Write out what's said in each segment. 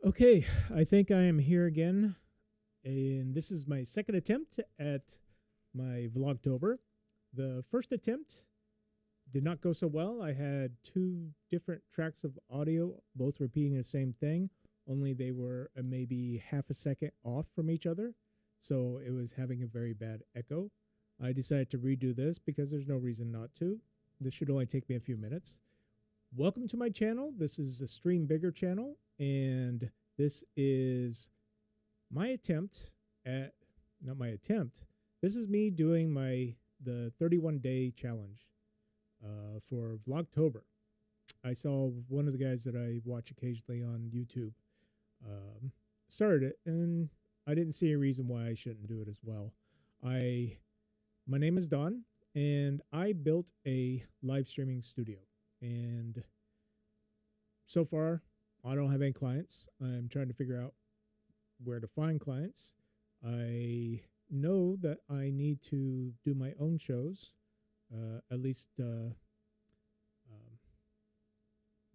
Okay, I think I am here again, and this is my second attempt at my Vlogtober. The first attempt did not go so well. I had two different tracks of audio, both repeating the same thing, only they were maybe half a second off from each other, so it was having a very bad echo. I decided to redo this because there's no reason not to. This should only take me a few minutes. Welcome to my channel. This is the Stream Bigger channel, and this is my attempt at, not my attempt, this is me doing the 31-day challenge for Vlogtober. I saw one of the guys that I watch occasionally on YouTube started it, and I didn't see a reason why I shouldn't do it as well. My name is Don, and I built a live streaming studio. And so far, I don't have any clients. I'm trying to figure out where to find clients. I know that I need to do my own shows, at least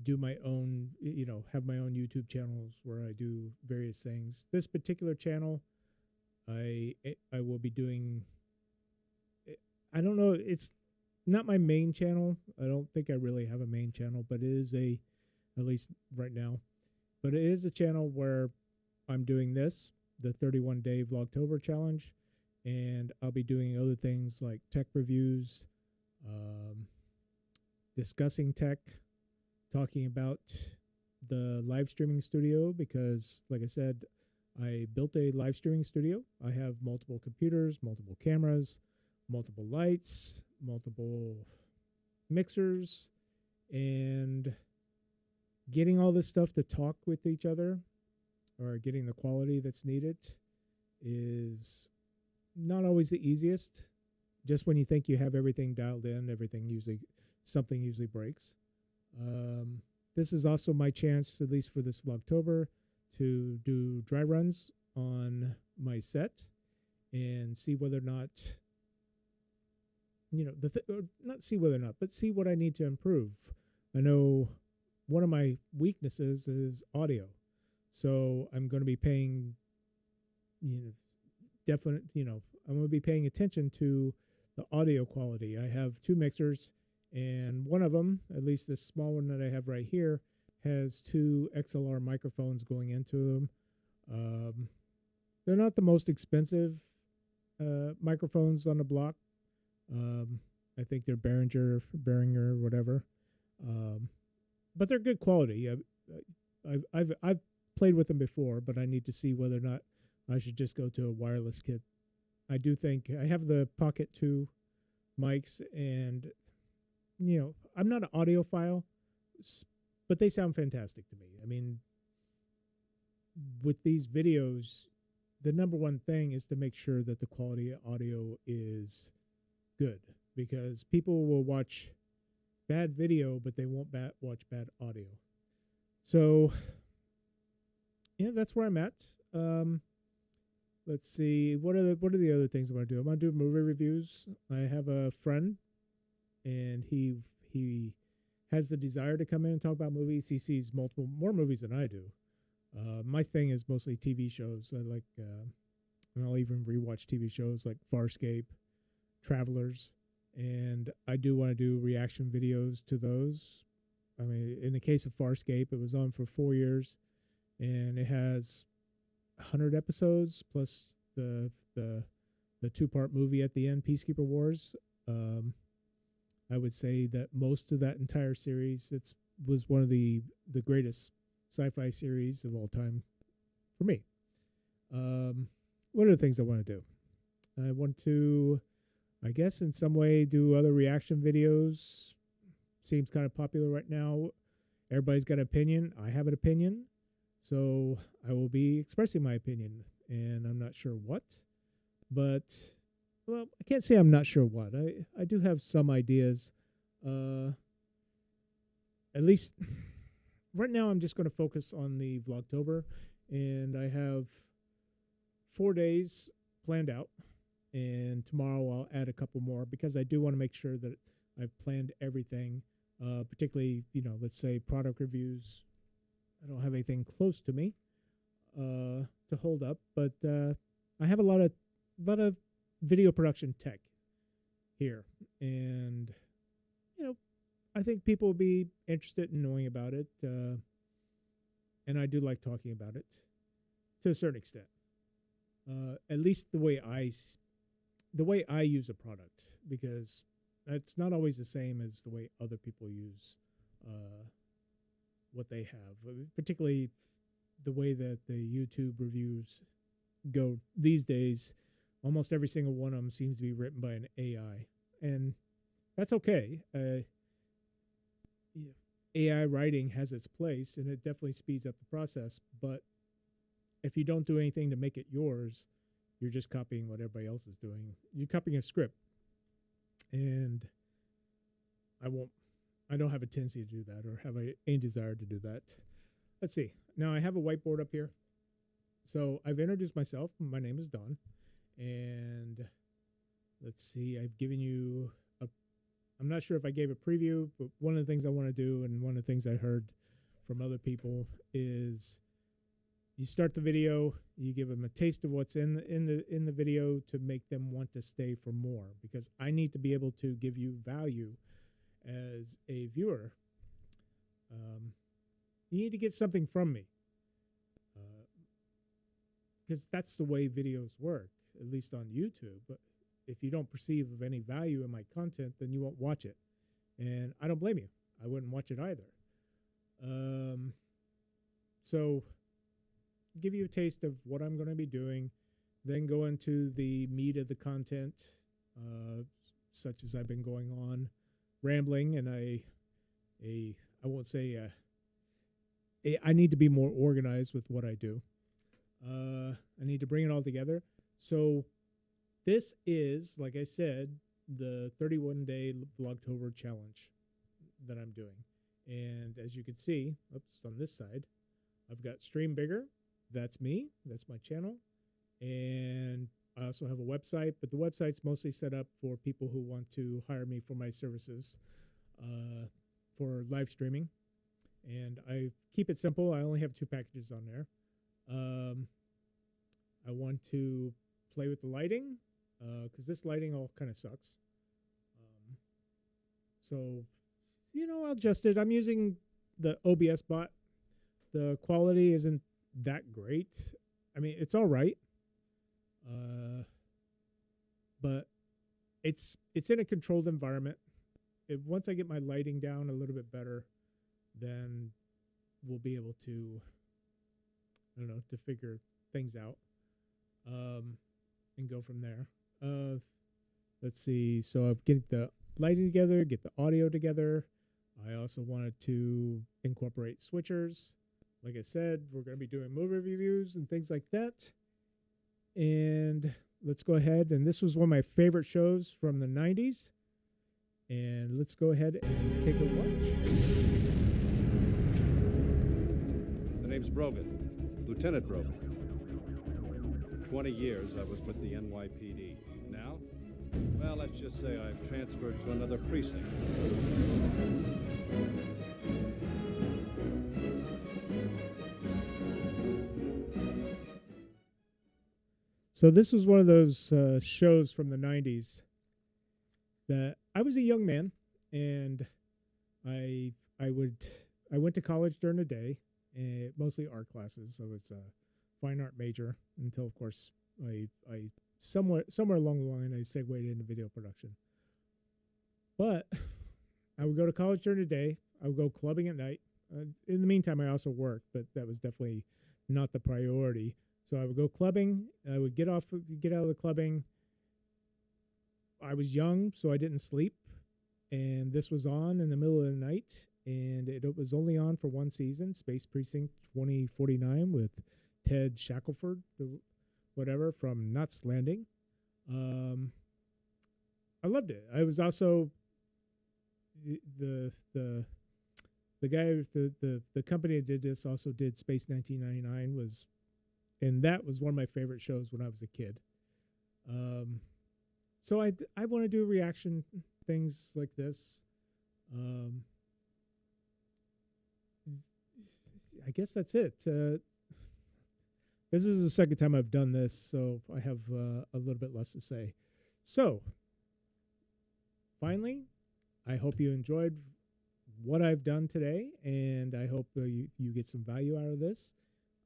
do my own, have my own YouTube channels where I do various things. This particular channel, I will be doing, I don't know, it's not my main channel. I don't think I really have a main channel, but it is at least right now, but it is a channel where I'm doing this, the 31-day Vlogtober challenge, and I'll be doing other things like tech reviews, discussing tech, talking about the live streaming studio, because like I said, I built a live streaming studio. I have multiple computers, multiple cameras, multiple lights, multiple mixers, and getting all this stuff to talk with each other or getting the quality that's needed is not always the easiest. Just when you think you have everything dialed in, something usually breaks. This is also my chance, at least for this Vlogtober, to do dry runs on my set and see whether or not, not see whether or not, but see what I need to improve. I know one of my weaknesses is audio. So I'm going to be paying, I'm going to be paying attention to the audio quality. I have two mixers, and one of them, at least this small one that I have right here, has two XLR microphones going into them. They're not the most expensive microphones on the block. I think they're Behringer, whatever. But they're good quality. I've played with them before, but I need to see whether or not I should just go to a wireless kit. I do think I have the Pocket 2 mics, and I'm not an audiophile, but they sound fantastic to me. I mean, with these videos, the number one thing is to make sure that the quality of audio is good, because people will watch bad video, but they won't watch bad audio. So, yeah, that's where I'm at. Let's see, what are the other things I want to do? I want to do movie reviews. I have a friend, and he has the desire to come in and talk about movies. He sees more movies than I do. My thing is mostly TV shows. I like, and I'll even rewatch TV shows like Farscape, Travelers. And I do want to do reaction videos to those. I mean, in the case of Farscape, it was on for 4 years, and it has 100 episodes plus the two-part movie at the end, Peacekeeper Wars. I would say that most of that entire series was one of the greatest sci-fi series of all time for me. What are the things I want to do? I want to, I guess, in some way do other reaction videos. Seems kind of popular right now. Everybody's got an opinion. I have an opinion. So I will be expressing my opinion, and I'm not sure what. But, well, I can't say I'm not sure what. I do have some ideas. At least right now I'm just going to focus on the Vlogtober, and I have 4 days planned out. And tomorrow I'll add a couple more, because I do want to make sure that I've planned everything, particularly, let's say product reviews. I don't have anything close to me, to hold up, but I have a lot of video production tech here, and you know, I think people will be interested in knowing about it, and I do like talking about it to a certain extent. At least the way I use a product, because it's not always the same as the way other people use what they have, particularly the way that the YouTube reviews go these days. Almost every single one of them seems to be written by an AI, and that's okay. AI writing has its place, and it definitely speeds up the process. But if you don't do anything to make it yours, you're just copying what everybody else is doing. You're copying a script, and I don't have a tendency to do that or have any desire to do that. Let's see. Now I have a whiteboard up here. So I've introduced myself. My name is Don. And let's see. I've given you I'm not sure if I gave a preview, but one of the things I want to do, and one of the things I heard from other people, is you start the video, you give them a taste of what's in the video to make them want to stay for more, because I need to be able to give you value as a viewer. You need to get something from me, because that's the way videos work, at least on YouTube. But if you don't perceive of any value in my content, then you won't watch it, and I don't blame you. I wouldn't watch it either. So give you a taste of what I'm going to be doing, then go into the meat of the content, such as I've been going on rambling, and I won't say I need to be more organized with what I do. I need to bring it all together. So this is, like I said, the 31-day Vlogtober challenge that I'm doing. And as you can see, oops, on this side, I've got Stream Bigger. That's me. That's my channel. And I also have a website, but the website's mostly set up for people who want to hire me for my services for live streaming. And I keep it simple. I only have 2 packages on there. I want to play with the lighting, because this lighting all kind of sucks. So, I'll adjust it. I'm using the OBS bot. The quality isn't that great. I mean, it's all right. But it's in a controlled environment. Once I get my lighting down a little bit better, then we'll be able to, to figure things out, and go from there. Let's see. So I'll get the lighting together, get the audio together. I also wanted to incorporate switchers. Like I said, we're going to be doing movie reviews and things like that. And let's go ahead. And this was one of my favorite shows from the 90s. And let's go ahead and take a watch. The name's Brogan, Lieutenant Brogan. For 20 years, I was with the NYPD. Now, well, let's just say I've transferred to another precinct. So this was one of those shows from the 90s that I was a young man, and I went to college during the day, mostly art classes. So it's a fine art major until, of course, I somewhere along the line I segued into video production. But I would go to college during the day. I would go clubbing at night. In the meantime, I also worked, but that was definitely not the priority. So I would go clubbing. I would get out of the clubbing. I was young, so I didn't sleep. And this was on in the middle of the night. And it was only on for one season, Space Precinct 2049 with Ted Shackelford, whatever, from Knots Landing. I loved it. I was also the guy, the company that did this also did Space 1999 and that was one of my favorite shows when I was a kid. So I want to do reaction things like this. I guess that's it. This is the second time I've done this, so I have a little bit less to say. So, finally, I hope you enjoyed what I've done today, and I hope you get some value out of this.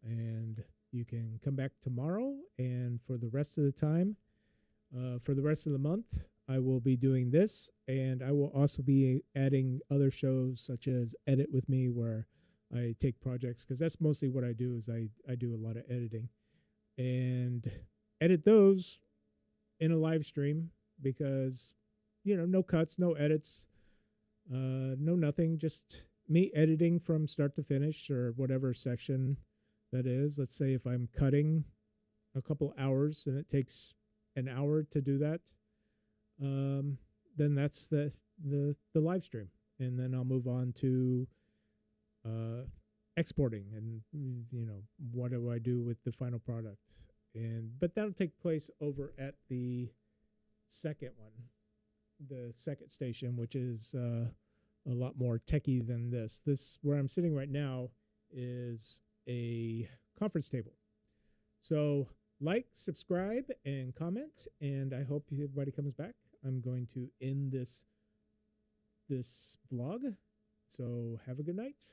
And you can come back tomorrow, and for the rest of the time, for the rest of the month, I will be doing this, and I will also be adding other shows such as Edit with Me, where I take projects, because that's mostly what I do. Is I do a lot of editing and edit those in a live stream, because no cuts, no edits, no nothing, just me editing from start to finish, or whatever section that is. Let's say if I'm cutting a couple hours and it takes an hour to do that, then that's the live stream, and then I'll move on to exporting, and what do I do with the final product. But that'll take place over at the second one, the second station, which is a lot more techie than this. Where I'm sitting right now is a conference table. So like, subscribe, and comment, and I hope everybody comes back. I'm going to end this vlog. So have a good night.